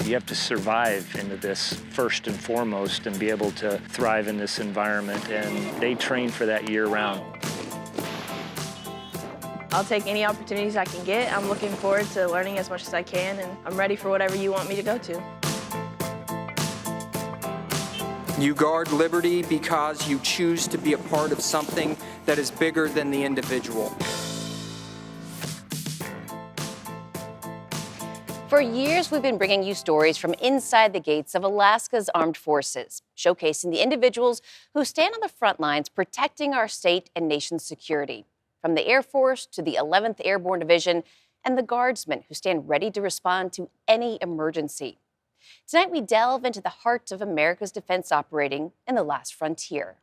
You have to survive into this first and foremost and be able to thrive in this environment, and they train for that year-round. I'll take any opportunities I can get. I'm looking forward to learning as much as I can, and I'm ready for whatever you want me to go to. You guard liberty because you choose to be a part of something that is bigger than the individual. For years, we've been bringing you stories from inside the gates of Alaska's armed forces, showcasing the individuals who stand on the front lines protecting our state and nation's security. From the Air Force to the 11th Airborne Division and the Guardsmen who stand ready to respond to any emergency. Tonight, we delve into the heart of America's defense operating in the last frontier.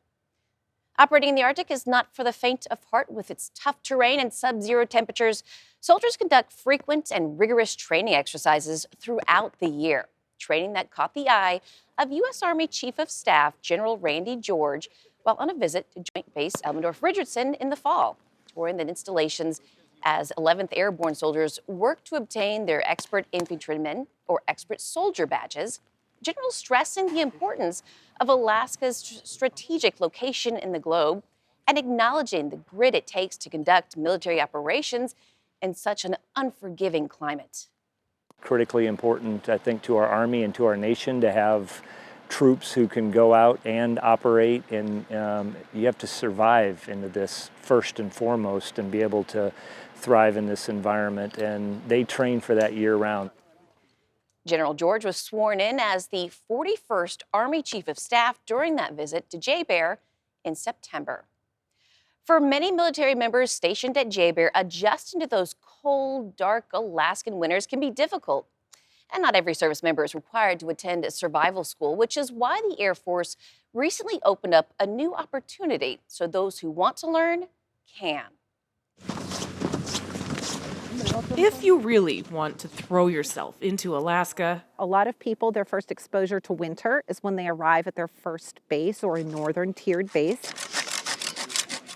Operating in the Arctic is not for the faint of heart. With its tough terrain and sub-zero temperatures, soldiers conduct frequent and rigorous training exercises throughout the year. Training that caught the eye of U.S. Army Chief of Staff General Randy George while on a visit to Joint Base Elmendorf-Richardson in the fall, touring the installations as 11th Airborne soldiers work to obtain their expert infantryman or expert soldier badges. General stressing the importance of Alaska's strategic location in the globe and acknowledging the grit it takes to conduct military operations in such an unforgiving climate. Critically important, I think, to our Army and to our nation to have troops who can go out and operate, and you have to survive into this first and foremost and be able to thrive in this environment, and they train for that year-round. General George was sworn in as the 41st Army Chief of Staff during that visit to JBER in September. For many military members stationed at JBER, adjusting to those cold, dark Alaskan winters can be difficult. And not every service member is required to attend a survival school, which is why the Air Force recently opened up a new opportunity so those who want to learn can. If you really want to throw yourself into Alaska, a lot of people, their first exposure to winter is when they arrive at their first base or a northern tiered base.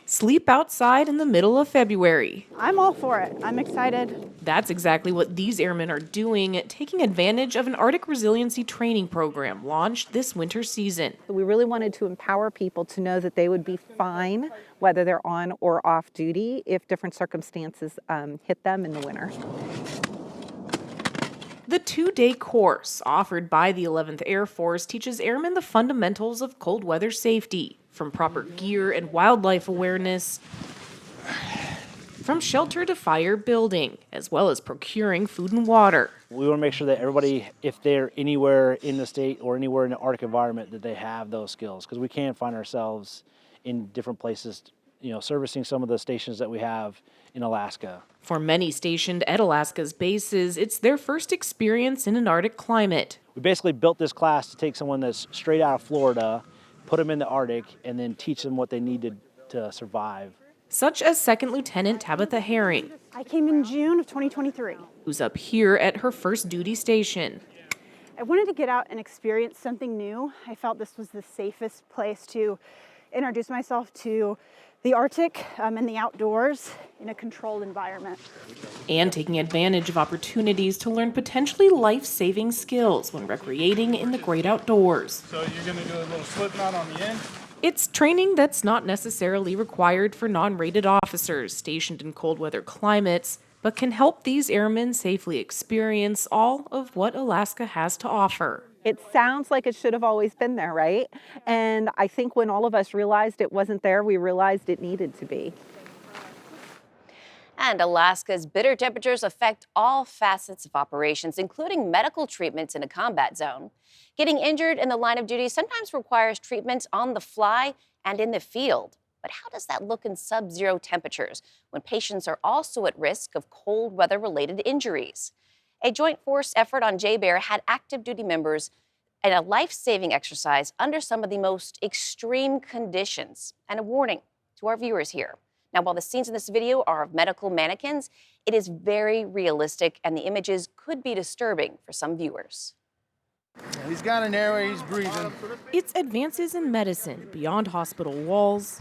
sleep outside in the middle of February. I'm all for it. I'm excited. That's exactly what these airmen are doing, taking advantage of an Arctic resiliency training program launched this winter season. We really wanted to empower people to know that they would be fine whether they're on or off duty if different circumstances hit them in the winter. The 2-day course offered by the 11th Air Force teaches airmen the fundamentals of cold weather safety, from proper gear and wildlife awareness, from shelter to fire building, as well as procuring food and water. We want to make sure that everybody, if they're anywhere in the state or anywhere in the Arctic environment, that they have those skills, because we can find ourselves in different places, servicing some of the stations that we have in Alaska. For many stationed at Alaska's bases, it's their first experience in an Arctic climate. We basically built this class to take someone that's straight out of Florida, put them in the Arctic, and then teach them what they needed to survive. Such as Second Lieutenant Tabitha Herring. I came in June of 2023. Who's up here at her first duty station. I wanted to get out and experience something new. I felt this was the safest place to introduce myself to the Arctic and the outdoors in a controlled environment. And taking advantage of opportunities to learn potentially life-saving skills when recreating in the great outdoors. So you're going to do a little slip knot on the end? It's training that's not necessarily required for non-rated officers stationed in cold weather climates, but can help these airmen safely experience all of what Alaska has to offer. It sounds like it should have always been there, right? And I think when all of us realized it wasn't there, we realized it needed to be. And Alaska's bitter temperatures affect all facets of operations, including medical treatments in a combat zone. Getting injured in the line of duty sometimes requires treatment on the fly and in the field. But how does that look in sub-zero temperatures when patients are also at risk of cold weather-related injuries? A joint force effort on JBER had active duty members in a life-saving exercise under some of the most extreme conditions. And a warning to our viewers here. Now, while the scenes in this video are of medical mannequins, it is very realistic and the images could be disturbing for some viewers. He's got an airway, he's breathing. It's advances in medicine beyond hospital walls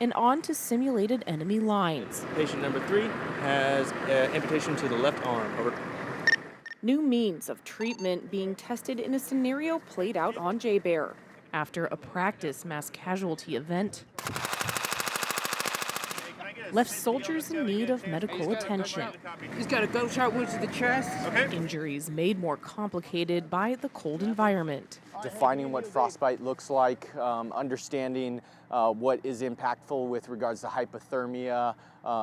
and on to simulated enemy lines. Patient number 3 has amputation to the left arm. Over. New means of treatment being tested in a scenario played out on J-Bear after a practice mass casualty event left soldiers in need of medical attention. He's got a gunshot wound to the chest. Injuries made more complicated by the cold environment. Defining what frostbite looks like, understanding what is impactful with regards to hypothermia,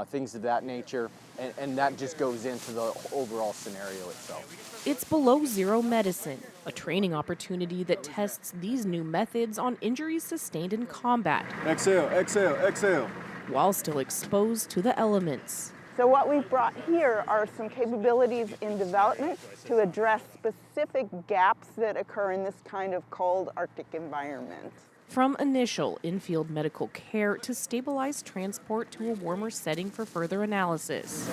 things of that nature, and that just goes into the overall scenario itself. It's Below Zero Medicine, a training opportunity that tests these new methods on injuries sustained in combat. Exhale, exhale, exhale. While still exposed to the elements. So what we've brought here are some capabilities in development to address specific gaps that occur in this kind of cold Arctic environment. From initial in-field medical care to stabilized transport to a warmer setting for further analysis.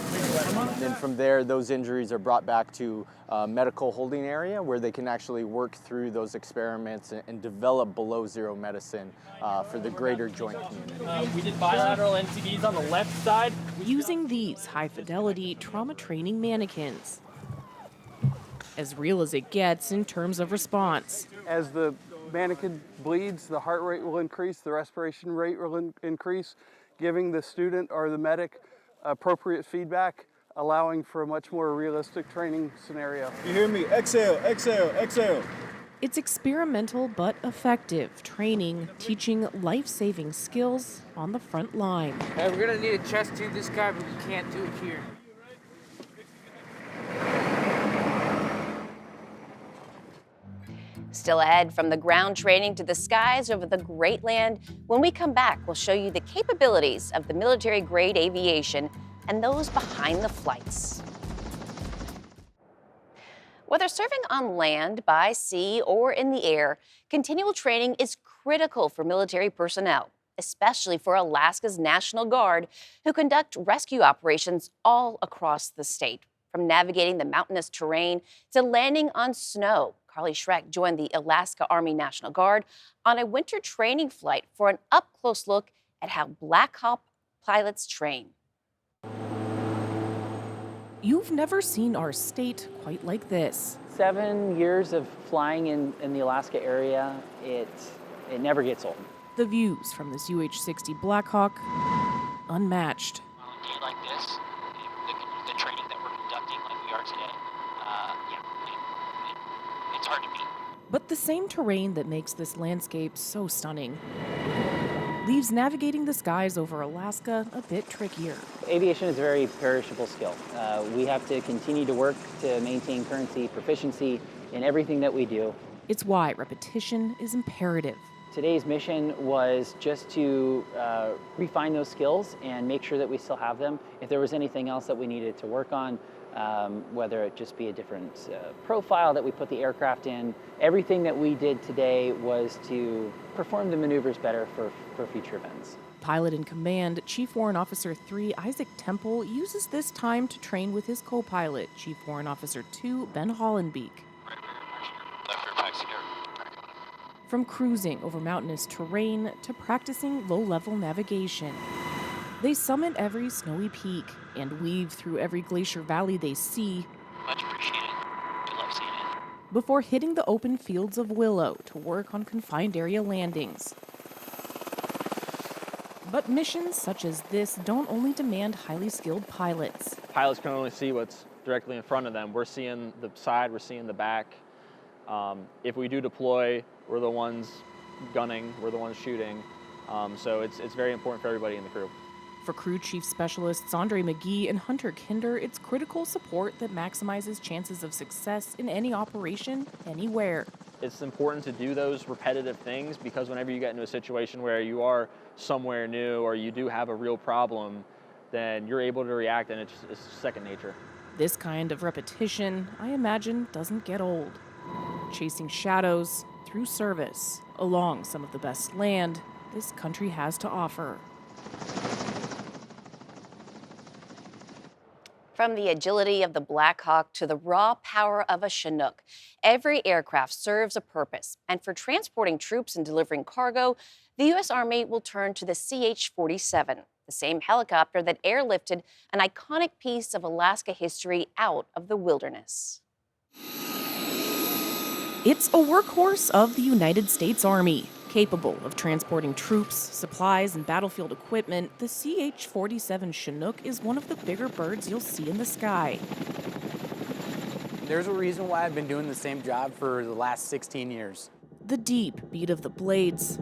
Then from there, those injuries are brought back to a medical holding area where they can actually work through those experiments and develop below zero medicine for the greater joint community. We did bilateral NCDs on the left side. Using these high-fidelity trauma training mannequins. As real as it gets in terms of response. As the mannequin bleeds, the heart rate will increase, the respiration rate will increase, giving the student or the medic appropriate feedback, allowing for a much more realistic training scenario. You hear me? Exhale, exhale, exhale. It's experimental but effective training, teaching life-saving skills on the front line. We're gonna need a chest tube this guy, but we can't do it here. Still ahead, from the ground training to the skies over the Great Land. When we come back, we'll show you the capabilities of the military-grade aviation and those behind the flights. Whether serving on land, by sea, or in the air, continual training is critical for military personnel, especially for Alaska's National Guard, who conduct rescue operations all across the state. From navigating the mountainous terrain to landing on snow, Carly Schreck joined the Alaska Army National Guard on a winter training flight for an up-close look at how Black Hawk pilots train. You've never seen our state quite like this. 7 years of flying in the Alaska area, it never gets old. The views from this UH-60 Black Hawk, unmatched. On a day like this, the training that we're conducting like we are today, it's hard to beat. But the same terrain that makes this landscape so stunning leaves navigating the skies over Alaska a bit trickier. Aviation is a very perishable skill. We have to continue to work to maintain currency, proficiency in everything that we do. It's why repetition is imperative. Today's mission was just to refine those skills and make sure that we still have them. If there was anything else that we needed to work on, whether it just be a different profile that we put the aircraft in, everything that we did today was to perform the maneuvers better for future events. Pilot in command, Chief Warrant Officer 3 Isaac Temple uses this time to train with his co-pilot, Chief Warrant Officer 2 Ben Hollenbeek. From cruising over mountainous terrain to practicing low-level navigation. They summit every snowy peak and weave through every glacier valley they see. Much appreciated. We love seeing it. Before hitting the open fields of Willow to work on confined area landings. But missions such as this don't only demand highly skilled pilots. Pilots can only see what's directly in front of them. We're seeing the side, we're seeing the back. If we do deploy, we're the ones gunning, we're the ones shooting. So it's very important for everybody in the crew. For Crew Chief Specialists Andre McGee and Hunter Kinder, it's critical support that maximizes chances of success in any operation, anywhere. It's important to do those repetitive things because whenever you get into a situation where you are somewhere new or you do have a real problem, then you're able to react and it's second nature. This kind of repetition, I imagine, doesn't get old. Chasing shadows through service along some of the best land this country has to offer. From the agility of the Black Hawk to the raw power of a Chinook, every aircraft serves a purpose. And for transporting troops and delivering cargo, the U.S. Army will turn to the CH-47, the same helicopter that airlifted an iconic piece of Alaska history out of the wilderness. It's a workhorse of the United States Army. Capable of transporting troops, supplies, and battlefield equipment, the CH-47 Chinook is one of the bigger birds you'll see in the sky. There's a reason why I've been doing the same job for the last 16 years. The deep beat of the blades.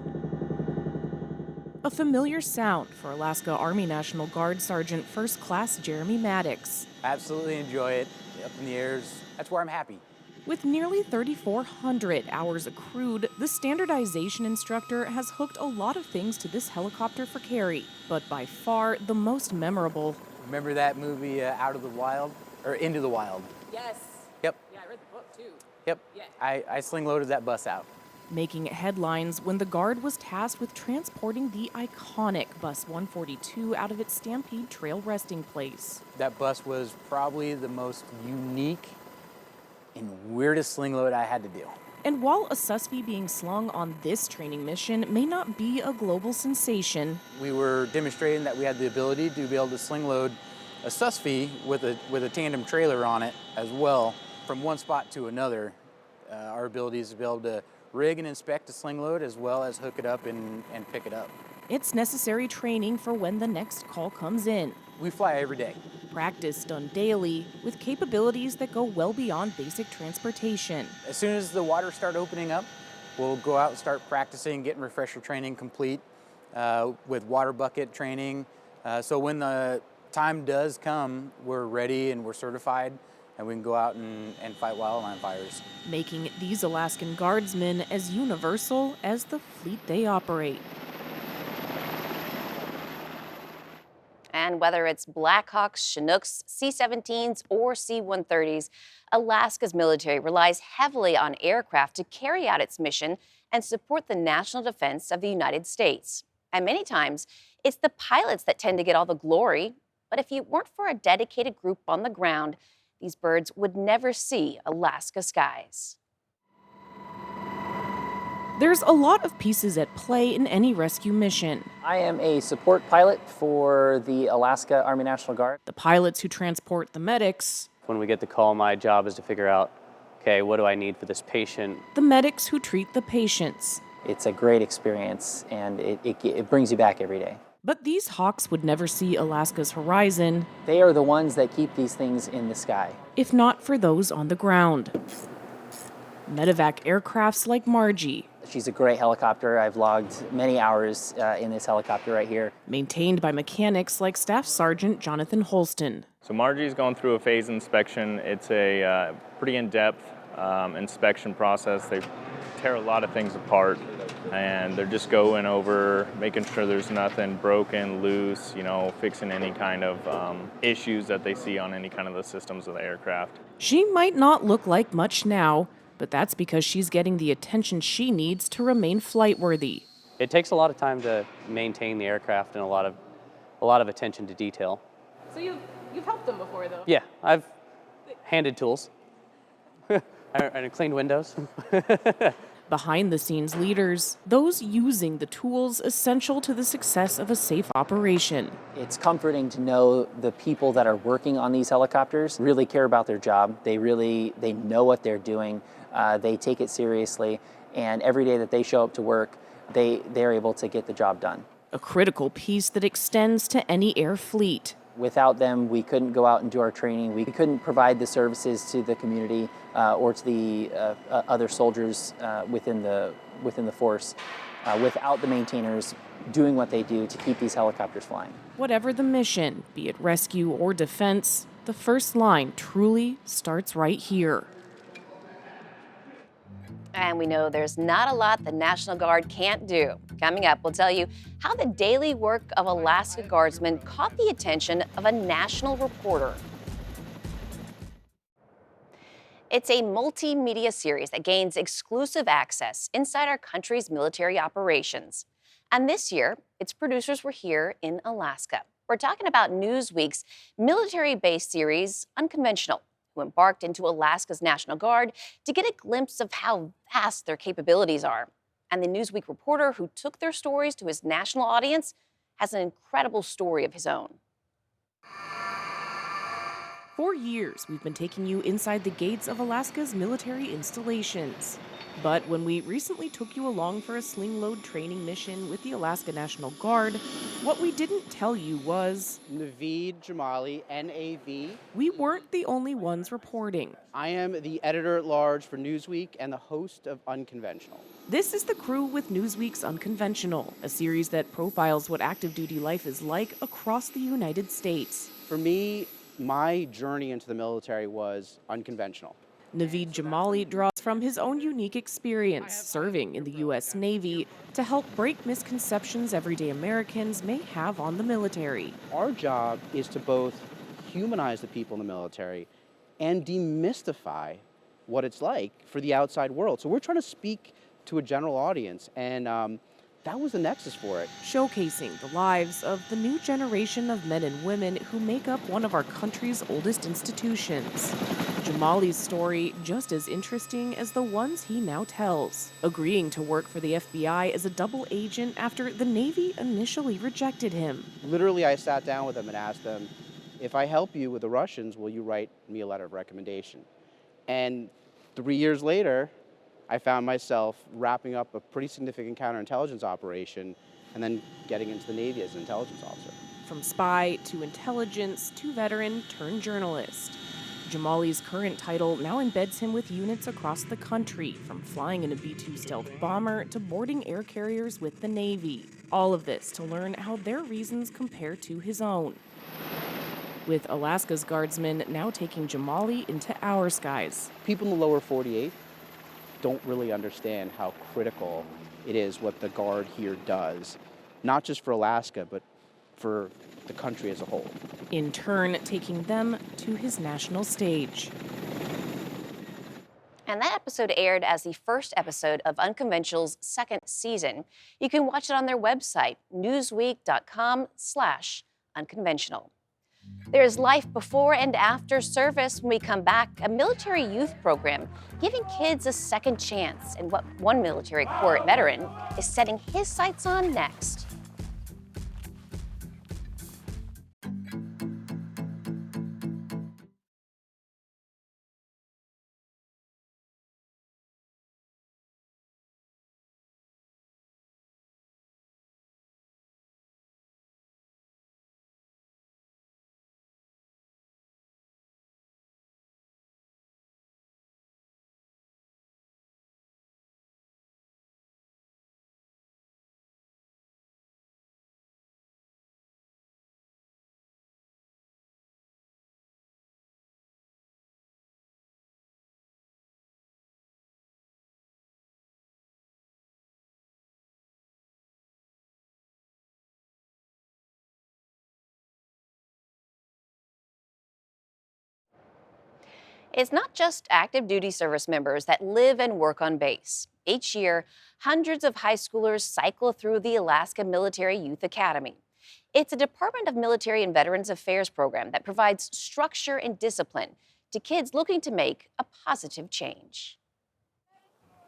A familiar sound for Alaska Army National Guard Sergeant First Class Jeremy Maddox. I absolutely enjoy it. Up in the airs, that's where I'm happy. With nearly 3,400 hours accrued, the standardization instructor has hooked a lot of things to this helicopter for carry, but by far the most memorable. Remember that movie, Out of the Wild? Or Into the Wild? Yes. Yep. Yeah, I read the book too. Yep. Yeah. I sling loaded that bus out. Making headlines when the Guard was tasked with transporting the iconic Bus 142 out of its Stampede Trail resting place. That bus was probably the most unique and weirdest sling load I had to do. And while a SUSV being slung on this training mission may not be a global sensation, we were demonstrating that we had the ability to be able to sling load a SUSV with a tandem trailer on it as well from one spot to another. Our ability is to be able to rig and inspect a sling load as well as hook it up and pick it up. It's necessary training for when the next call comes in. We fly every day. Practice done daily with capabilities that go well beyond basic transportation. As soon as the waters start opening up, we'll go out and start practicing, getting refresher training complete with water bucket training. So when the time does come, we're ready and we're certified and we can go out and fight wildland fires. Making these Alaskan Guardsmen as universal as the fleet they operate. And whether it's Blackhawks, Chinooks, C-17s, or C-130s, Alaska's military relies heavily on aircraft to carry out its mission and support the national defense of the United States. And many times, it's the pilots that tend to get all the glory. But if it weren't for a dedicated group on the ground, these birds would never see Alaska skies. There's a lot of pieces at play in any rescue mission. I am a support pilot for the Alaska Army National Guard. The pilots who transport the medics. When we get the call, my job is to figure out, okay, what do I need for this patient? The medics who treat the patients. It's a great experience, and it brings you back every day. But these hawks would never see Alaska's horizon. They are the ones that keep these things in the sky. If not for those on the ground. Medevac aircrafts like Margie. She's a great helicopter. I've logged many hours in this helicopter right here. Maintained by mechanics like Staff Sergeant Jonathan Holston. So Margie's going through a phase inspection. It's a pretty in-depth inspection process. They tear a lot of things apart, and they're just going over, making sure there's nothing broken, loose, fixing any kind of issues that they see on any kind of the systems of the aircraft. She might not look like much now, but that's because she's getting the attention she needs to remain flight-worthy. It takes a lot of time to maintain the aircraft and a lot of attention to detail. So you've helped them before, though? Yeah, I've handed tools. and cleaned windows. Behind-the-scenes leaders, those using the tools essential to the success of a safe operation. It's comforting to know the people that are working on these helicopters really care about their job. They know what they're doing. They take it seriously, and every day that they show up to work, they're able to get the job done. A critical piece that extends to any air fleet. Without them, we couldn't go out and do our training. We couldn't provide the services to the community or to the other soldiers within the force without the maintainers doing what they do to keep these helicopters flying. Whatever the mission, be it rescue or defense, the first line truly starts right here. And we know there's not a lot the National Guard can't do. Coming up, we'll tell you how the daily work of Alaska Guardsmen caught the attention of a national reporter. It's a multimedia series that gains exclusive access inside our country's military operations. And this year, its producers were here in Alaska. We're talking about Newsweek's military-based series, Unconventional, who embarked into Alaska's National Guard to get a glimpse of how vast their capabilities are. And the Newsweek reporter who took their stories to his national audience has an incredible story of his own. For years, we've been taking you inside the gates of Alaska's military installations. But when we recently took you along for a sling load training mission with the Alaska National Guard, what we didn't tell you was Naveed Jamali, NAV. We weren't the only ones reporting. I am the editor-at-large for Newsweek and the host of Unconventional. This is the crew with Newsweek's Unconventional, a series that profiles what active duty life is like across the United States. For me, my journey into the military was unconventional. Naveed Jamali draws from his own unique experience serving in the U.S. Navy to help break misconceptions everyday Americans may have on the military. Our job is to both humanize the people in the military and demystify what it's like for the outside world. So we're trying to speak to a general audience, and that was the nexus for it. Showcasing the lives of the new generation of men and women who make up one of our country's oldest institutions. Jamali's story just as interesting as the ones he now tells. Agreeing to work for the FBI as a double agent after the Navy initially rejected him. Literally, I sat down with them and asked them, if I help you with the Russians, will you write me a letter of recommendation? And 3 years later, I found myself wrapping up a pretty significant counterintelligence operation and then getting into the Navy as an intelligence officer. From spy to intelligence to veteran turned journalist. Jamali's current title now embeds him with units across the country, from flying in a B-2 stealth bomber to boarding air carriers with the Navy. All of this to learn how their reasons compare to his own. With Alaska's Guardsmen now taking Jamali into our skies. People in the lower 48 don't really understand how critical it is what the Guard here does, not just for Alaska, but for the country as a whole. In turn, taking them to his national stage. And that episode aired as the first episode of Unconventional's second season. You can watch it on their website, newsweek.com/unconventional. There's life before and after service. When we come back, a military youth program giving kids a second chance, and what one military corps veteran is setting his sights on next. It's not just active duty service members that live and work on base. Each year, hundreds of high schoolers cycle through the Alaska Military Youth Academy. It's a Department of Military and Veterans Affairs program that provides structure and discipline to kids looking to make a positive change.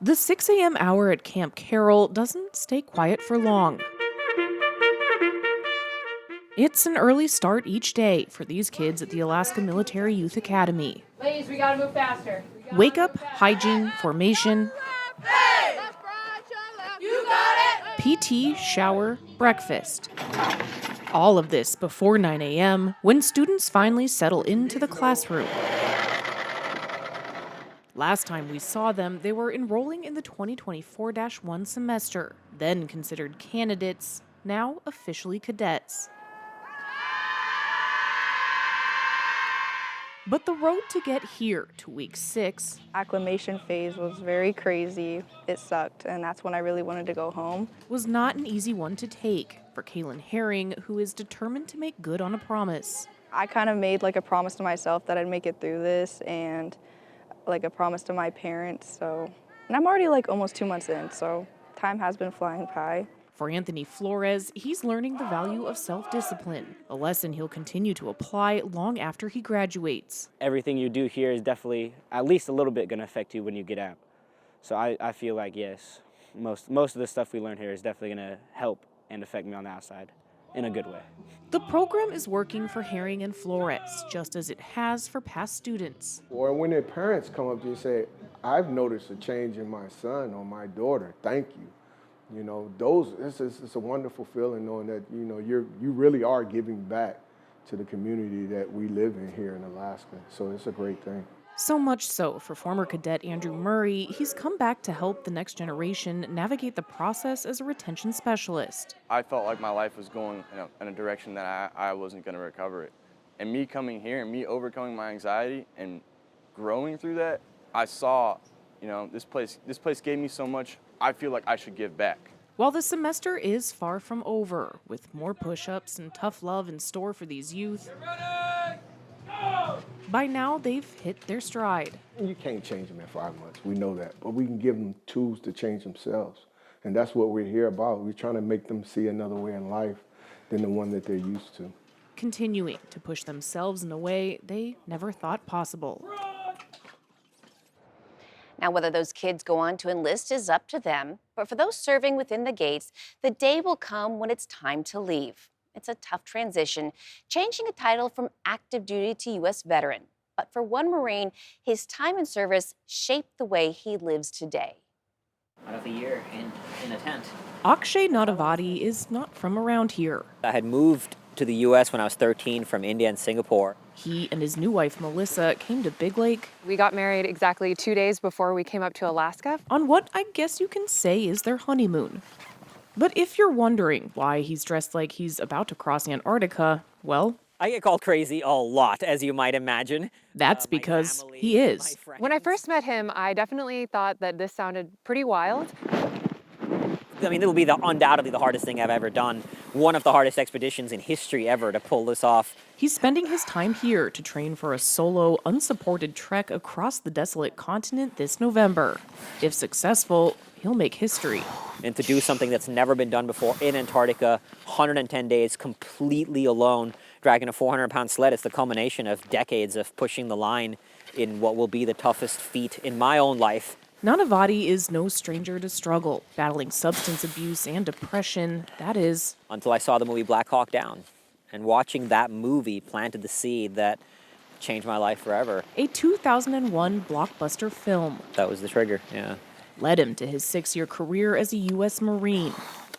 The 6 a.m. hour at Camp Carroll doesn't stay quiet for long. It's an early start each day for these kids at the Alaska Military Youth Academy. Ladies, we gotta move faster. Wake up, hygiene, formation, PT, shower, breakfast. All of this before 9 a.m. when students finally settle into the classroom. Last time we saw them, they were enrolling in the 2024-1 semester, then considered candidates, now officially cadets. But the road to get here to week 6. Acclimation phase was very crazy. It sucked, and that's when I really wanted to go home. Was not an easy one to take for Kaylin Herring, who is determined to make good on a promise. I kind of made like a promise to myself that I'd make it through this, and like a promise to my parents. And I'm already like almost 2 months in, so time has been flying by. For Anthony Flores, he's learning the value of self-discipline, a lesson he'll continue to apply long after he graduates. Everything you do here is definitely at least a little bit going to affect you when you get out. So I feel like, yes, most of the stuff we learn here is definitely going to help and affect me on the outside. in a good way. The program is working for Herring and Flores, just as it has for past students. Or when their parents come up to you and say, I've noticed a change in my son or my daughter, thank you. You know, it's a wonderful feeling knowing that, you know, you really are giving back to the community that we live in here in Alaska. So it's a great thing. So much so, for former cadet Andrew Murray, he's come back to help the next generation navigate the process as a retention specialist. I felt like my life was going in a direction that I wasn't going to recover it. And me coming here and me overcoming my anxiety and growing through that, I saw, you know, this place gave me so much, I feel like I should give back. While the semester is far from over, with more push-ups and tough love in store for these youth, by now they've hit their stride. You can't change them in 5 months, we know that, but we can give them tools to change themselves. And that's what we're here about. We're trying to make them see another way in life than the one that they're used to. Continuing to push themselves in a way they never thought possible. Now, whether those kids go on to enlist is up to them, but for those serving within the gates, the day will come when it's time to leave. It's a tough transition, changing a title from active duty to U.S. veteran. But for one Marine, his time in service shaped the way he lives today. Out of a year in a tent. Akshay Nadavadi is not from around here. I had moved to the U.S. when I was 13 from India and Singapore. He and his new wife, Melissa, came to Big Lake. We got married exactly 2 days before we came up to Alaska. On what I guess you can say is their honeymoon. But if you're wondering why he's dressed like he's about to cross Antarctica, well, I get called crazy a lot, as you might imagine. That's because he is. When I first met him, I definitely thought that this sounded pretty wild. I mean, it will be undoubtedly the hardest thing I've ever done. One of the hardest expeditions in history ever to pull this off. He's spending his time here to train for a solo, unsupported trek across the desolate continent this November. If successful, he'll make history. And to do something that's never been done before in Antarctica, 110 days completely alone, dragging a 400-pound sled, it's the culmination of decades of pushing the line in what will be the toughest feat in my own life. Nadavadi is no stranger to struggle, battling substance abuse and depression, that is. Until I saw the movie Black Hawk Down. And watching that movie planted the seed that changed my life forever. A 2001 blockbuster film. That was the trigger, yeah. Led him to his 6-year career as a U.S. Marine.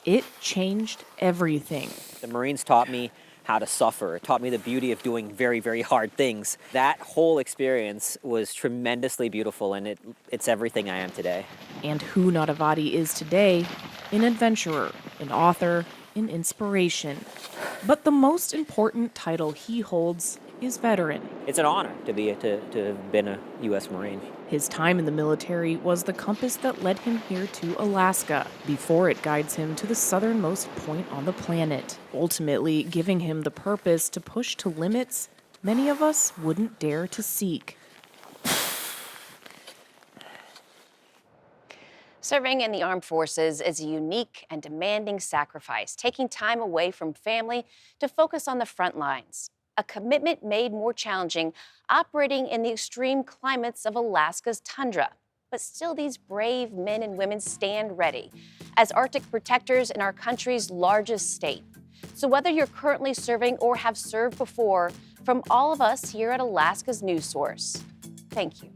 It changed everything. The Marines taught me how to suffer. It taught me the beauty of doing very, very hard things. That whole experience was tremendously beautiful, and it's everything I am today. And who Nadavadi is today, an adventurer, an author, an inspiration. But the most important title he holds is veteran. It's an honor to have been a U.S. Marine. His time in the military was the compass that led him here to Alaska, before it guides him to the southernmost point on the planet, ultimately giving him the purpose to push to limits many of us wouldn't dare to seek. Serving in the armed forces is a unique and demanding sacrifice, taking time away from family to focus on the front lines. A commitment made more challenging operating in the extreme climates of Alaska's tundra. But still, these brave men and women stand ready as Arctic protectors in our country's largest state. So whether you're currently serving or have served before, from all of us here at Alaska's News Source, thank you.